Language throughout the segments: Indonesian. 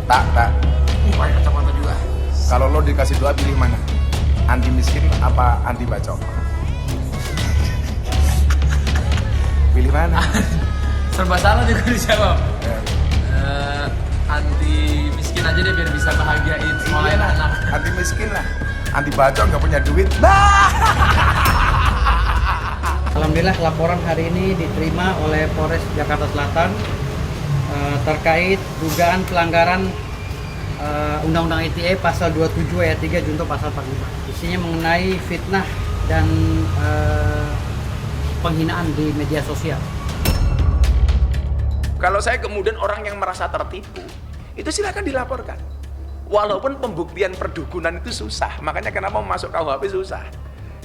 Tak. Pakai kacamata juga. Kalau lo dikasih doa pilih mana? Anti miskin apa anti bacok? Pilih mana? Serba salah juga dijawab. Ya. Anti miskin aja deh biar bisa bahagiain sekolahin Iyalah, anak. anti miskin lah. Anti bacok nggak punya duit. Alhamdulillah laporan hari ini diterima oleh Polres Jakarta Selatan terkait dugaan pelanggaran Undang-Undang ITE pasal 27 ayat 3 junto pasal 45. Isinya mengenai fitnah dan penghinaan di media sosial. Kalau saya kemudian orang yang merasa tertipu, itu silakan dilaporkan. Walaupun pembuktian perdukunan itu susah, makanya kenapa masuk KUHP susah.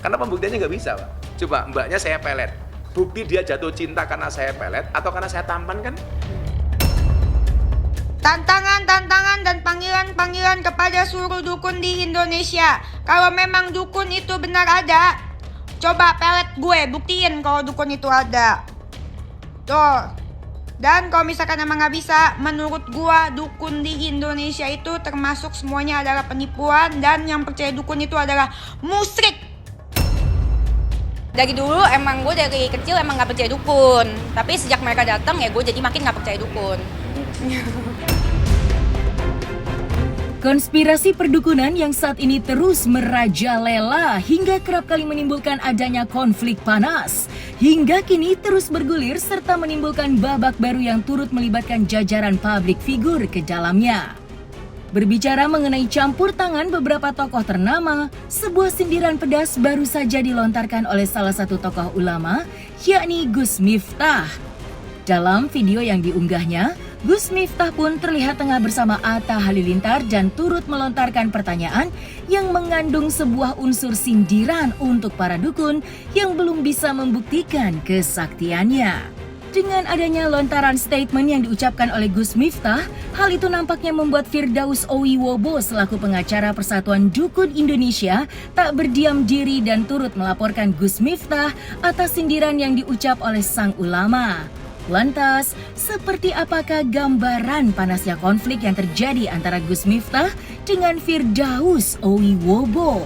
Karena pembuktiannya nggak bisa, Pak. Coba mbaknya saya pelet, bukti dia jatuh cinta karena saya pelet atau karena saya tampan kan? Tantangan dan panggilan kepada seluruh dukun di Indonesia. Kalau memang dukun itu benar ada, coba pelet gue, buktiin kalau dukun itu ada. Tuh. Dan kalau misalkan emang nggak bisa, menurut gua dukun di Indonesia itu termasuk semuanya adalah penipuan, dan yang percaya dukun itu adalah musyrik. Dari dulu emang gue dari kecil emang nggak percaya dukun, tapi sejak mereka datang ya gue jadi makin nggak percaya dukun. Konspirasi perdukunan yang saat ini terus merajalela hingga kerap kali menimbulkan adanya konflik panas. Hingga kini terus bergulir serta menimbulkan babak baru yang turut melibatkan jajaran publik figur ke dalamnya. Berbicara mengenai campur tangan beberapa tokoh ternama, sebuah sindiran pedas baru saja dilontarkan oleh salah satu tokoh ulama, yakni Gus Miftah. Dalam video yang diunggahnya, Gus Miftah pun terlihat tengah bersama Atta Halilintar dan turut melontarkan pertanyaan yang mengandung sebuah unsur sindiran untuk para dukun yang belum bisa membuktikan kesaktiannya. Dengan adanya lontaran statement yang diucapkan oleh Gus Miftah, hal itu nampaknya membuat Firdaus Owiwobo selaku pengacara Persatuan Dukun Indonesia tak berdiam diri dan turut melaporkan Gus Miftah atas sindiran yang diucap oleh sang ulama. Lantas, seperti apakah gambaran panasnya konflik yang terjadi antara Gus Miftah dengan Firdaus Owiwobo?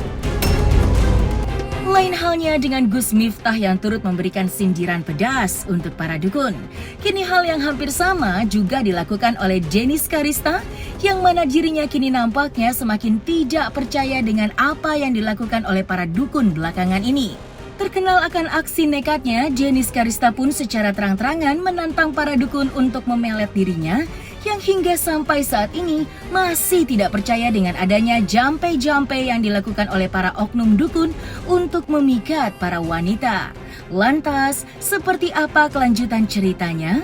Lain halnya dengan Gus Miftah yang turut memberikan sindiran pedas untuk para dukun. Kini hal yang hampir sama juga dilakukan oleh Denis Karista, yang mana dirinya kini nampaknya semakin tidak percaya dengan apa yang dilakukan oleh para dukun belakangan ini. Terkenal akan aksi nekatnya, Denis Karista pun secara terang-terangan menantang para dukun untuk memelet dirinya, yang hingga sampai saat ini masih tidak percaya dengan adanya jampe-jampe yang dilakukan oleh para oknum dukun untuk memikat para wanita. Lantas, seperti apa kelanjutan ceritanya?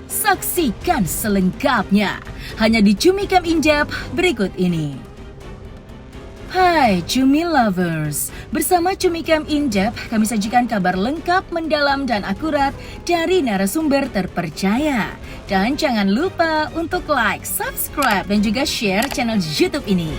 Saksikan selengkapnya hanya di Cumi Camp Injap berikut ini. Hai Cumi Lovers, bersama Cumi Camp Injap kami sajikan kabar lengkap, mendalam dan akurat dari narasumber terpercaya. Dan jangan lupa untuk like, subscribe dan juga share channel YouTube ini.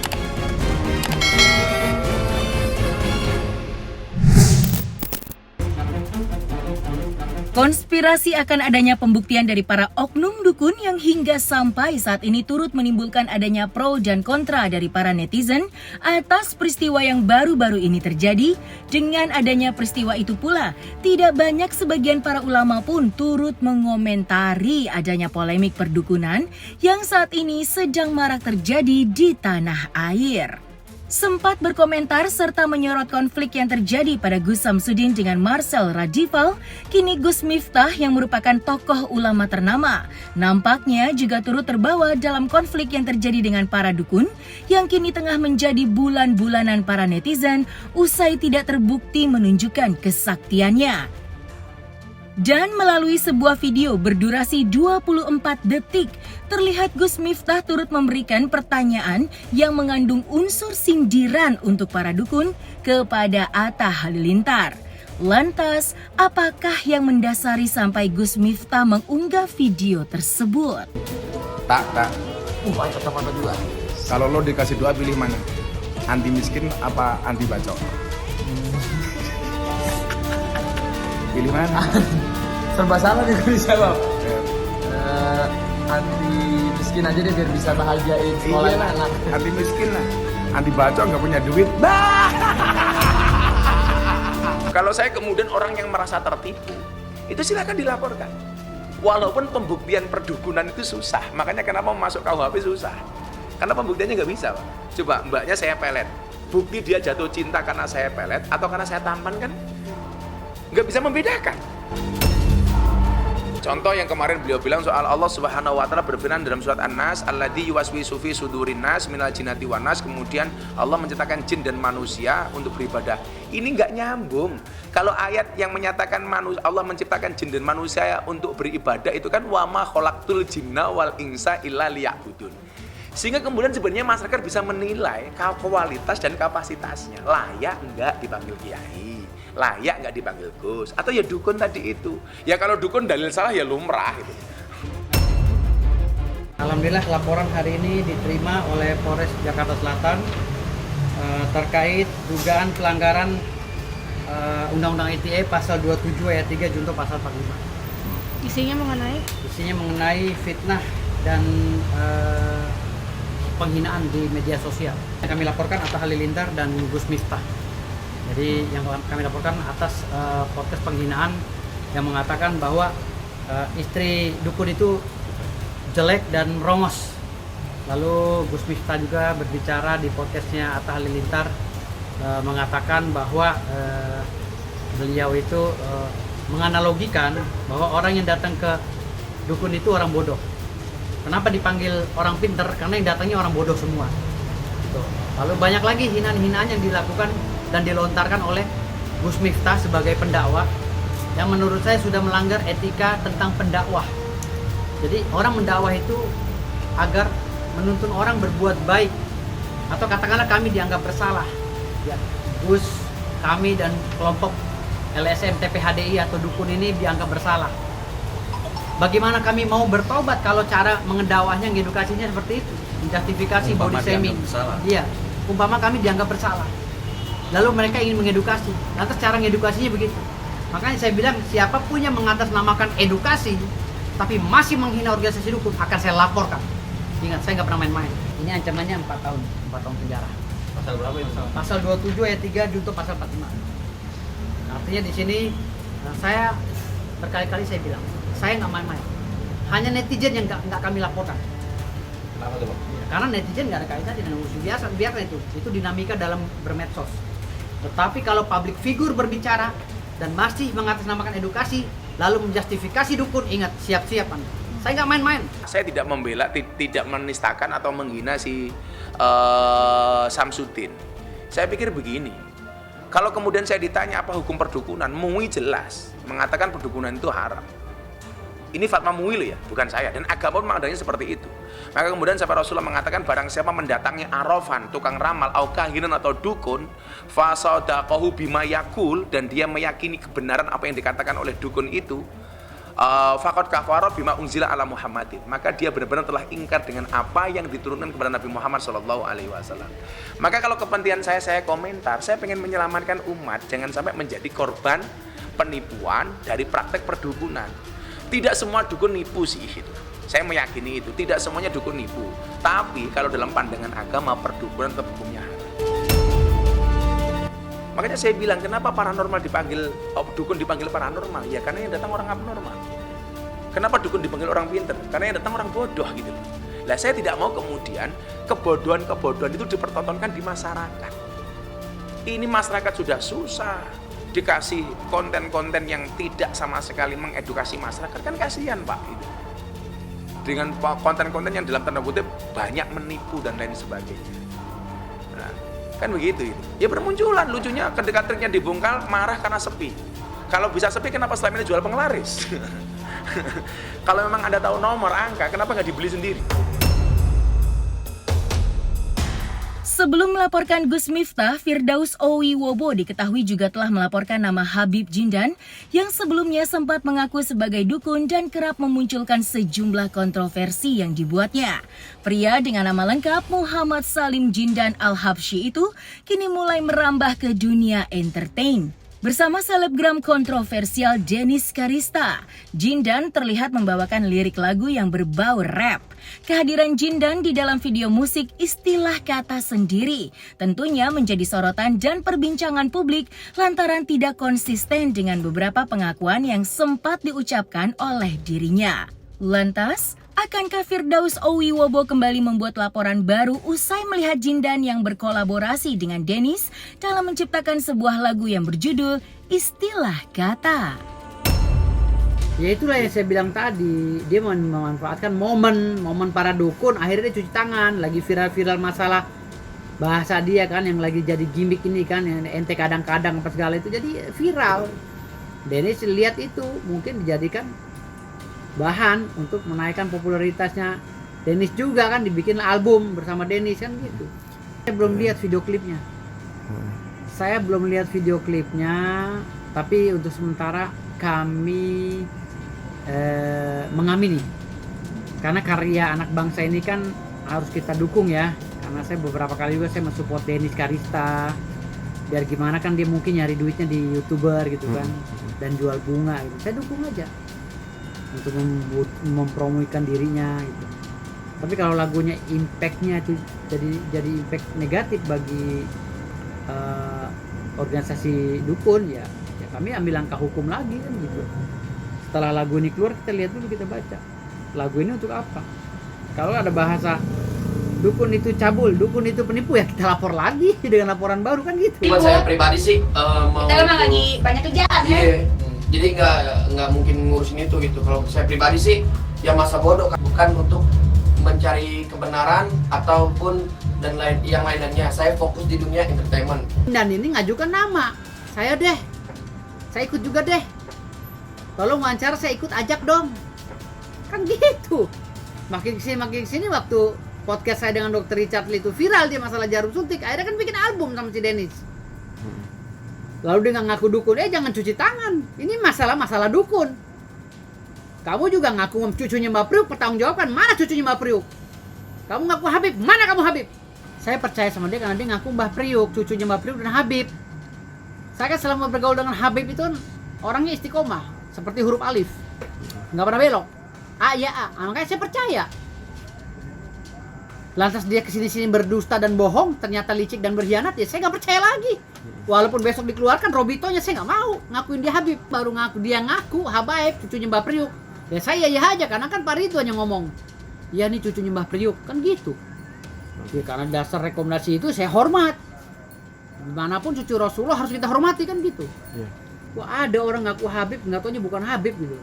Konspirasi akan adanya pembuktian dari para oknum dukun yang hingga sampai saat ini turut menimbulkan adanya pro dan kontra dari para netizen atas peristiwa yang baru-baru ini terjadi. Dengan adanya peristiwa itu pula, tidak banyak sebagian para ulama pun turut mengomentari adanya polemik perdukunan yang saat ini sedang marak terjadi di tanah air. Sempat berkomentar serta menyorot konflik yang terjadi pada Gus Samsudin dengan Marcel Radival, kini Gus Miftah yang merupakan tokoh ulama ternama, nampaknya juga turut terbawa dalam konflik yang terjadi dengan para dukun, yang kini tengah menjadi bulan-bulanan para netizen usai tidak terbukti menunjukkan kesaktiannya. Dan melalui sebuah video berdurasi 24 detik, terlihat Gus Miftah turut memberikan pertanyaan yang mengandung unsur sindiran untuk para dukun kepada Atta Halilintar. Lantas, apakah yang mendasari sampai Gus Miftah mengunggah video tersebut? Tak. Pakai kacamata juga. Kalau lo dikasih doa pilih mana? Anti miskin apa anti bacok? Pilih mana? Serba salah juga dijawab. Ya. Anti miskin bikin aja deh biar bisa bahagiain sekolah Iya lah, anak. anti miskin lah, anti bacot nggak punya duit. Kalau saya kemudian orang yang merasa tertipu, itu silakan dilaporkan. Walaupun pembuktian perdukunan itu susah, makanya kenapa masuk KUHP susah. Karena pembuktiannya nggak bisa, Pak. Coba mbaknya saya pelet, bukti dia jatuh cinta karena saya pelet atau karena saya tampan kan nggak bisa membedakan. Contoh yang kemarin beliau bilang soal Allah Subhanahu wa taala berfirman dalam surat An-Nas, alladzi yuwaswisu fi sudurin nas minal jinnati wan nas, kemudian Allah menciptakan jin dan manusia untuk beribadah. Ini nggak nyambung. Kalau ayat yang menyatakan Allah menciptakan jin dan manusia untuk beribadah itu kan wa ma khalaqtul jinna wal insa illa liya'budun. Sehingga kemudian sebenarnya masyarakat bisa menilai kualitas dan kapasitasnya. Layak enggak dipanggil kiai? Layak nggak dipanggil Gus, atau ya dukun tadi itu. Ya kalau dukun dalil salah ya lumrah gitu. Alhamdulillah laporan hari ini diterima oleh Polres Jakarta Selatan terkait dugaan pelanggaran Undang-Undang ITE pasal 27 ayat 3 junto pasal 45. Isinya mengenai fitnah dan penghinaan di media sosial. Kami laporkan Atta Halilintar dan Gus Miftah. Jadi yang kami laporkan atas podcast penghinaan yang mengatakan bahwa istri dukun itu jelek dan merongos. Lalu Gus Miftah juga berbicara di podcastnya Atta Halilintar mengatakan bahwa beliau itu menganalogikan bahwa orang yang datang ke dukun itu orang bodoh. Kenapa dipanggil orang pinter? Karena yang datangnya orang bodoh semua. Tuh. Lalu banyak lagi hinaan-hinaan yang dilakukan dan dilontarkan oleh Gus Miftah sebagai pendakwah yang menurut saya sudah melanggar etika tentang pendakwah. Jadi orang mendakwah itu agar menuntun orang berbuat baik, atau katakanlah kami dianggap bersalah. Ya, Gus, kami dan kelompok LSM TPHDI atau dukun ini dianggap bersalah. Bagaimana kami mau bertobat kalau cara mengedakwahnya, ngedukasinya seperti itu, menjustifikasi body shaming. Iya, umpama kami dianggap bersalah. Lalu mereka ingin mengedukasi, lantas cara ngedukasinya begitu. Makanya saya bilang siapapun yang mengatasnamakan edukasi tapi masih menghina organisasi dukun akan saya laporkan. Ingat, saya nggak pernah main-main. Ini ancamannya 4 tahun penjara. Pasal berapa itu? Pasal 27 ayat 3 junto pasal 45. Artinya di sini saya berkali-kali saya bilang, saya nggak main-main. Hanya netizen yang nggak kami laporkan. Kenapa tuh, Bang? Karena netizen nggak ada kaitannya dengan usul biasa, biarkan itu dinamika dalam bermedsos. Tetapi kalau public figure berbicara dan masih mengatasnamakan edukasi, lalu menjustifikasi dukun, ingat, siap-siap Anda. Saya nggak main-main. Saya tidak membela, tidak menistakan atau menghina si Samsudin. Saya pikir begini, kalau kemudian saya ditanya apa hukum perdukunan, MUI jelas mengatakan perdukunan itu haram. Ini fatwa MUI loh ya, bukan saya. Dan agama pun mengadanya seperti itu. Maka kemudian sampai Rasulullah mengatakan barang siapa mendatangi arafan, tukang ramal, au kahinan atau dukun, fasadaqahu bima yakul, dan dia meyakini kebenaran apa yang dikatakan oleh dukun itu, faqad kafara bima unzila ala Muhammadin, maka dia benar-benar telah ingkar dengan apa yang diturunkan kepada Nabi Muhammad SAW. Maka kalau kepentingan saya komentar, saya pengen menyelamatkan umat jangan sampai menjadi korban penipuan dari praktek perdukunan. Tidak semua dukun nipu sih itu. Saya meyakini itu, tidak semuanya dukun nipu. Tapi kalau dalam pandangan agama, perdukunan tetap hukumnya haram. Makanya saya bilang, kenapa paranormal dipanggil, dukun dipanggil paranormal? Ya karena yang datang orang abnormal. Kenapa dukun dipanggil orang pinter? Karena yang datang orang bodoh gitu. Lah saya tidak mau kemudian kebodohan-kebodohan itu dipertontonkan di masyarakat. Ini masyarakat sudah susah, dikasih konten-konten yang tidak sama sekali mengedukasi masyarakat, kan kasihan Pak gitu. Dengan konten-konten yang dalam tanda kutip banyak menipu dan lain sebagainya. Nah, kan begitu itu. Ya bermunculan, lucunya ketika triknya dibongkar marah karena sepi. Kalau bisa sepi kenapa selama ini jual penglaris? Kalau memang Anda tahu nomor angka, kenapa nggak dibeli sendiri? Sebelum melaporkan Gus Miftah, Firdaus Owiwobo diketahui juga telah melaporkan nama Habib Jindan yang sebelumnya sempat mengaku sebagai dukun dan kerap memunculkan sejumlah kontroversi yang dibuatnya. Pria dengan nama lengkap Muhammad Salim Jindan Al-Habsyi itu kini mulai merambah ke dunia entertain. Bersama selebgram kontroversial Dennis Karista, Jindan terlihat membawakan lirik lagu yang berbau rap. Kehadiran Jindan di dalam video musik Istilah Kata Sendiri tentunya menjadi sorotan dan perbincangan publik lantaran tidak konsisten dengan beberapa pengakuan yang sempat diucapkan oleh dirinya. Lantas, akankah Firdaus Owiwobo kembali membuat laporan baru usai melihat Jindan yang berkolaborasi dengan Dennis dalam menciptakan sebuah lagu yang berjudul Istilah Kata? Ya itulah yang saya bilang tadi, dia memanfaatkan momen para dukun, akhirnya dia cuci tangan, lagi viral-viral masalah bahasa dia kan yang lagi jadi gimmick ini kan, yang ente kadang-kadang apa segala itu jadi viral. Dennis lihat itu mungkin dijadikan bahan untuk menaikkan popularitasnya. Dennis juga kan dibikin album bersama Dennis kan gitu. Saya belum lihat video klipnya. Tapi untuk sementara kami mengamini, karena karya anak bangsa ini kan harus kita dukung ya. Karena saya beberapa kali juga saya mensupport Dennis Karista, biar gimana kan dia mungkin nyari duitnya di YouTuber gitu kan, dan jual bunga gitu. Saya dukung aja untuk mempromosikan dirinya gitu. Tapi kalau lagunya impactnya itu jadi impact negatif bagi organisasi dukun ya kami ambil langkah hukum lagi kan gitu. Setelah lagu ini keluar kita lihat dulu, kita baca lagu ini untuk apa. Kalau ada bahasa dukun itu cabul, dukun itu penipu, ya kita lapor lagi dengan laporan baru kan gitu. Buat saya pribadi sih mau Kita memang lagi banyak kerjaan ya. Iya. Jadi nggak mungkin ngurusin itu gitu. Kalau saya pribadi sih ya masa bodoh, bukan untuk mencari kebenaran ataupun dan yang lainnya. Saya fokus di dunia entertainment. Dan ini ngajukan nama saya deh, saya ikut juga deh, tolong wawancara saya ikut, ajak dong kan gitu. Makin kesini waktu podcast saya dengan Dr. Richard Lee itu viral, dia masalah jarum suntik, akhirnya kan bikin album sama si Dennis. Lalu dia nggak ngaku dukun, jangan cuci tangan. Ini masalah dukun. Kamu juga ngaku cucunya Mbak Priuk, pertanggungjawabkan mana cucunya Mbak Priuk. Kamu ngaku Habib, mana kamu Habib? Saya percaya sama dia karena dia ngaku Mbak Priuk, cucunya Mbak Priuk dan Habib. Saya kan selama bergaul dengan Habib itu orangnya istiqomah, seperti huruf alif, nggak pernah belok. A ya A, makanya saya percaya. Lantas dia kesini-sini berdusta dan bohong, ternyata licik dan berkhianat, ya saya nggak percaya lagi. Walaupun besok dikeluarkan Robitonya, saya nggak mau ngakuin dia Habib, baru dia ngaku Habaib, cucunya Mbak Priuk. Ya saya ya aja, karena kan Pak Ridwan yang ngomong, ya nih cucunya Mbak Priuk, kan gitu. Ya karena dasar rekomendasi itu saya hormat. Dimanapun cucu Rasulullah harus kita hormati kan gitu. Wah ada orang ngaku Habib, nggak taunya bukan Habib gitu.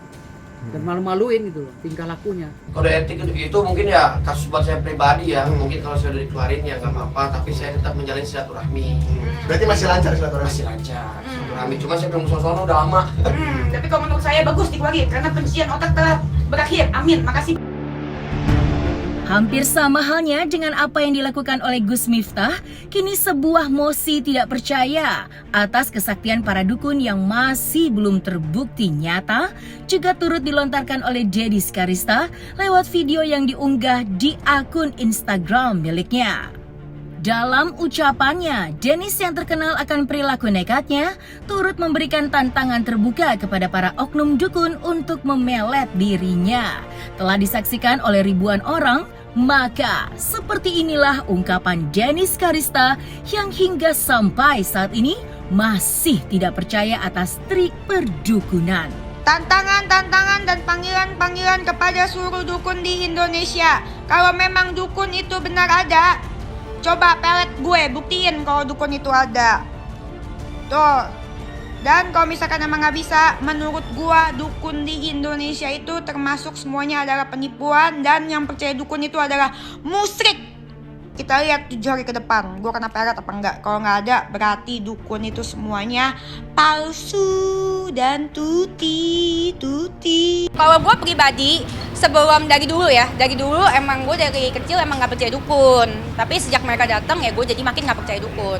Dan malu-maluin gitu loh tingkah lakunya. Kode etik itu mungkin ya kasus buat saya pribadi ya, mungkin kalau sudah dikeluarin ya nggak apa-apa, tapi saya tetap menjalin silaturahmi. Berarti masih lancar silaturahmi? Masih lancar silaturahmi, cuma saya belum sono udah lama. Tapi kalau menurut saya bagus dikeluarin karena pencucian otak telah berakhir. Amin, makasih. Hampir sama halnya dengan apa yang dilakukan oleh Gus Miftah, kini sebuah mosi tidak percaya atas kesaktian para dukun yang masih belum terbukti nyata juga turut dilontarkan oleh Dennis Karista lewat video yang diunggah di akun Instagram miliknya. Dalam ucapannya, Dennis yang terkenal akan perilaku nekatnya turut memberikan tantangan terbuka kepada para oknum dukun untuk memelet dirinya. Telah disaksikan oleh ribuan orang. Maka, seperti inilah ungkapan Dennis Karista yang hingga sampai saat ini masih tidak percaya atas trik perdukunan. Tantangan dan panggilan kepada seluruh dukun di Indonesia. Kalau memang dukun itu benar ada, coba pelet gue, buktiin kalau dukun itu ada. Tuh. Dan kalau misalkan emang nggak bisa, menurut gua dukun di Indonesia itu termasuk semuanya adalah penipuan, dan yang percaya dukun itu adalah musyrik. Kita lihat 7 hari ke depan, gua kena pelet apa enggak. Kalau nggak ada, berarti dukun itu semuanya palsu dan tuti. Kalau gue pribadi, sebelum dari dulu emang gue dari kecil emang nggak percaya dukun. Tapi sejak mereka datang ya gue jadi makin nggak percaya dukun.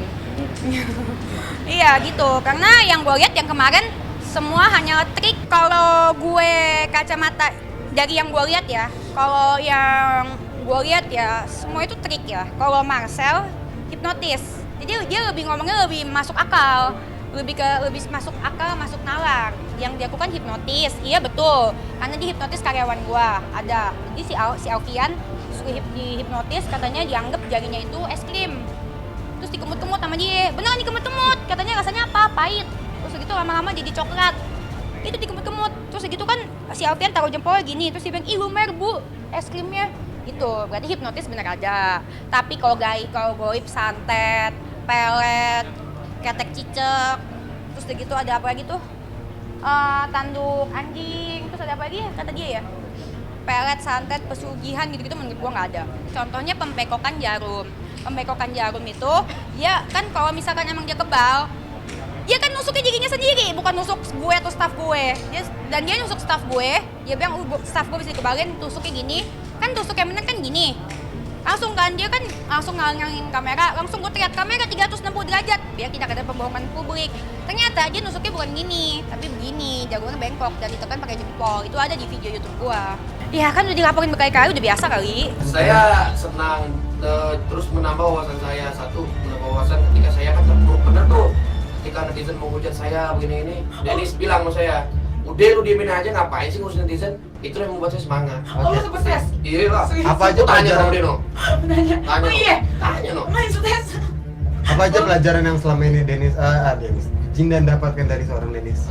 Iya gitu, karena yang gue lihat yang kemarin semua hanya trik. Kalau gue kacamata dari yang gue lihat ya, semua itu trik ya. Kalau Marcel hipnotis, jadi dia ngomongnya lebih masuk akal, lebih masuk akal, masuk nalar. Yang dilakukan hipnotis, iya betul. Karena di hipnotis karyawan gua ada. Jadi si Alfian di hipnotis katanya dianggap jarinya itu es krim. Terus dikemut-kemut sama dia. Beneran dikemut-kemut. Katanya rasanya apa? Pahit. Terus gitu lama-lama jadi coklat. Itu dikemut-kemut. Terus gitu kan si Alfian taruh jempol gini. Terus dia bilang, ih lumer bu es krimnya. Gitu. Berarti hipnotis bener ada. Tapi kalau goib santet, pelet, ketek cicak, terus gitu ada apa lagi tuh? Tanduk anjing, terus ada apa lagi ya kata dia ya? Pelet, santet, pesugihan gitu-gitu menurut gua nggak ada. Contohnya pembekokan jarum. Pembekokan jarum itu, ya kan kalau misalkan emang dia kebal, dia kan nusuknya dirinya sendiri, bukan nusuk gue atau staff gue. Dan dia nusuk staff gue, dia bilang staff gue bisa dikebalin, tusuknya gini, kan tusuknya bener kan gini. Langsung kan dia kan langsung ngalangin kamera, langsung gue teriak kamera 360 derajat biar tidak ada pembohongan publik. Ternyata dia nusuknya bukan gini, tapi begini, jagoannya bengkok dan ditekan pakai jempol. Itu ada di video YouTube gua. Ya kan udah dilaporin berkali-kali, udah biasa kali. Saya senang terus menambah wawasan saya. Satu, menambah wawasan ketika saya kan terpuruk bener tuh. Ketika netizen menghujat saya begini-ini, Dennis bilang sama saya, udah lu diemin aja, ngapain sih ngurus netizen? Itu yang membuat saya semangat. Oh, lu sempet stres? Iya lah. Apa aja Tanya pelajaran? sama dia, no. Tanya. Tanya, Oh iya? Tanya, no. Main stres? Apa aja pelajaran yang selama ini Dennis Jindan dapatkan dari seorang Dennis?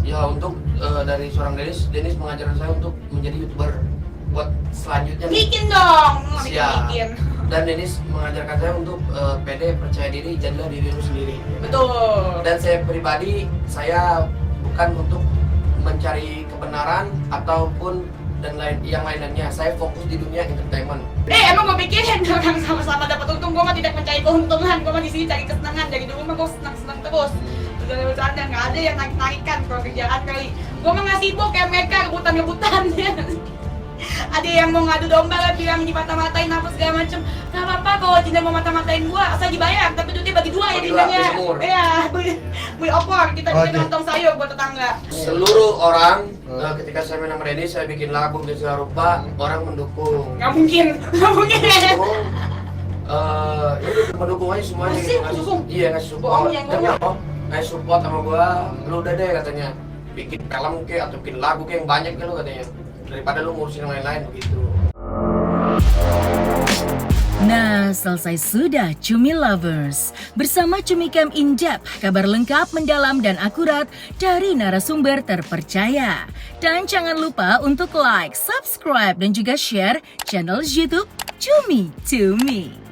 Ya untuk dari seorang Dennis mengajarkan saya untuk menjadi YouTuber buat selanjutnya. Bikin dong! Siap. Bikin. Dan Dennis mengajarkan saya untuk pede, percaya diri, jadilah diri lu sendiri. Betul. Dan saya pribadi, saya bukan untuk mencari kebenaran ataupun dan yang lainnya. Saya fokus di dunia entertainment. Emang gue pikirin orang sama-sama dapat untung, gue mah tidak mencari keuntungan, gue mah di sini cari kesenangan. Dari dulu mah gue senang-senang terus. Udah bercanda, nggak ada yang naik-naikan kalau kerjaan kali. Gue mah nggak sibuk kayak mereka rebutan-rebutan. Ada yang mau ngadu domba lah, bilang dimata-matain apa segala macem. Nggak apa-apa kalau Jindan mau mata-matain gue, asal dibayar. Tapi duitnya bagi dua ya Jindannya. Iya, beli opor, kita bikin lontong sayur buat tetangga. Seluruh orang ketika saya main sama Dennis, saya bikin lagu di segala rupa, orang mendukung. Nggak mungkin. Mendukung aja semuanya. Iya, ngasih Bohong support. yang Dan ya, ngasih support sama gua, lu udah deh katanya bikin film ke atau bikin lagu ke yang banyak ke lu katanya, daripada lu ngurusin yang lain-lain begitu. Nah, selesai sudah Cumi Lovers. Bersama Cumi Cam In Depth, kabar lengkap, mendalam, dan akurat dari narasumber terpercaya. Dan jangan lupa untuk like, subscribe, dan juga share channel YouTube Cumi to Me.